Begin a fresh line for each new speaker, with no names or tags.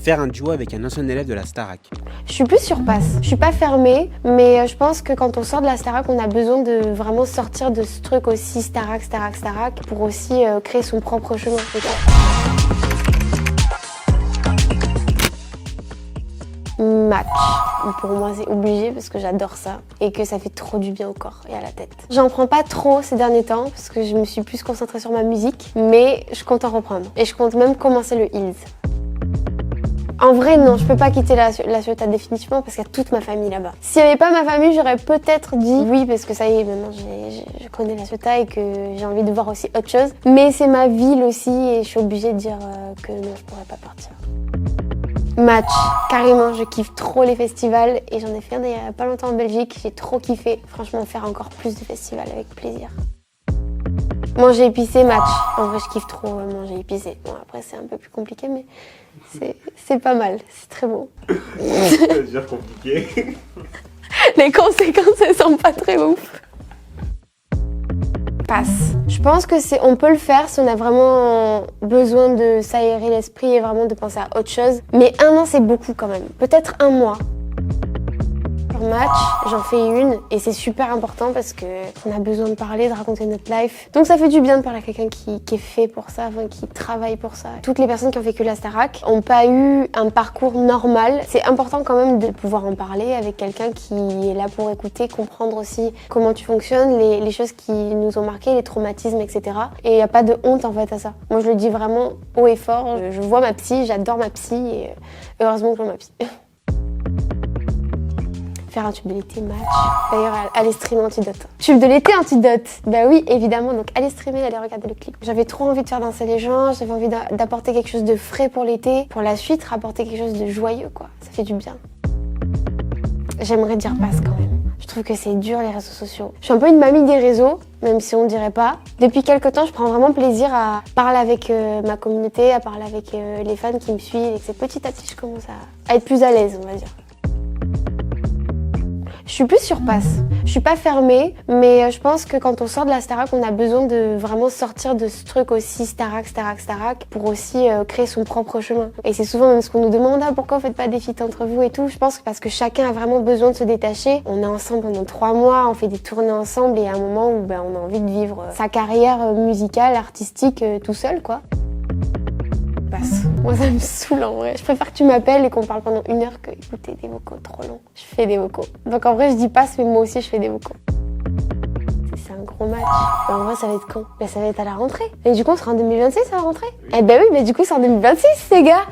faire un duo avec un ancien élève de la Starac.
Je suis plus sur passe. Je suis pas fermée, mais je pense que quand on sort de la Starac, on a besoin de vraiment sortir de ce truc aussi Starac pour aussi créer son propre chemin. Match. Pour moi, c'est obligé parce que j'adore ça et que ça fait trop du bien au corps et à la tête. J'en prends pas trop ces derniers temps parce que je me suis plus concentrée sur ma musique, mais je compte en reprendre et je compte même commencer le Heels. En vrai, non, je peux pas quitter la Ciotat définitivement parce qu'il y a toute ma famille là-bas. S'il n'y avait pas ma famille, j'aurais peut-être dit oui parce que ça y est, maintenant je connais la Ciotat et que j'ai envie de voir aussi autre chose. Mais c'est ma ville aussi et je suis obligée de dire que non, je pourrais pas partir. Match, carrément, je kiffe trop les festivals et j'en ai fait un il y a pas longtemps en Belgique, j'ai trop kiffé. Franchement, faire encore plus de festivals avec plaisir. Manger épicé, match. En vrai, je kiffe trop manger épicé. Bon, après, c'est un peu plus compliqué, mais c'est pas mal, c'est très bon.
Ça veut dire compliqué.
Les conséquences, elles sont pas très ouf. Passe. Je pense que on peut le faire si on a vraiment besoin de s'aérer l'esprit et vraiment de penser à autre chose. Mais 1 an, c'est beaucoup quand même. Peut-être 1 mois. Match, j'en fais une et c'est super important parce qu'on a besoin de parler, de raconter notre life. Donc ça fait du bien de parler à quelqu'un qui est fait pour ça, enfin, qui travaille pour ça. Toutes les personnes qui ont vécu la Starac n'ont pas eu un parcours normal. C'est important quand même de pouvoir en parler avec quelqu'un qui est là pour écouter, comprendre aussi comment tu fonctionnes, les choses qui nous ont marqué, les traumatismes, etc. Et il n'y a pas de honte en fait à ça. Moi je le dis vraiment haut et fort. Je vois ma psy, j'adore ma psy et heureusement que j'ai ma psy. Faire un tube de l'été, match. D'ailleurs, allez streamer Antidote. Tube de l'été, Antidote. Bah oui, évidemment. Donc allez streamer, allez regarder le clip. J'avais trop envie de faire danser les gens, j'avais envie d'apporter quelque chose de frais pour l'été. Pour la suite, rapporter quelque chose de joyeux, quoi. Ça fait du bien. J'aimerais dire passe quand même. Je trouve que c'est dur les réseaux sociaux. Je suis un peu une mamie des réseaux, même si on ne dirait pas. Depuis quelques temps, je prends vraiment plaisir à parler avec ma communauté, à parler avec les fans qui me suivent. Et que petit à petit, je commence à être plus à l'aise, on va dire. Je suis plus sur passe. Je suis pas fermée, mais je pense que quand on sort de la Starac, on a besoin de vraiment sortir de ce truc aussi Starac pour aussi créer son propre chemin. Et c'est souvent même ce qu'on nous demande, pourquoi vous faites pas des feats entre vous et tout. Je pense que parce que chacun a vraiment besoin de se détacher. On est ensemble pendant 3 mois, on fait des tournées ensemble et à un moment où on a envie de vivre sa carrière musicale, artistique tout seul, quoi. Passe. Moi ça me saoule en vrai. Je préfère que tu m'appelles et qu'on parle pendant 1 heure que écouter des vocaux trop longs. Je fais des vocaux. Donc en vrai je dis passe mais moi aussi je fais des vocaux. C'est un gros match. Mais en vrai ça va être quand? Ça va être à la rentrée. Et du coup on sera en 2026 à la rentrée. Eh ben oui, mais du coup c'est en 2026 les gars.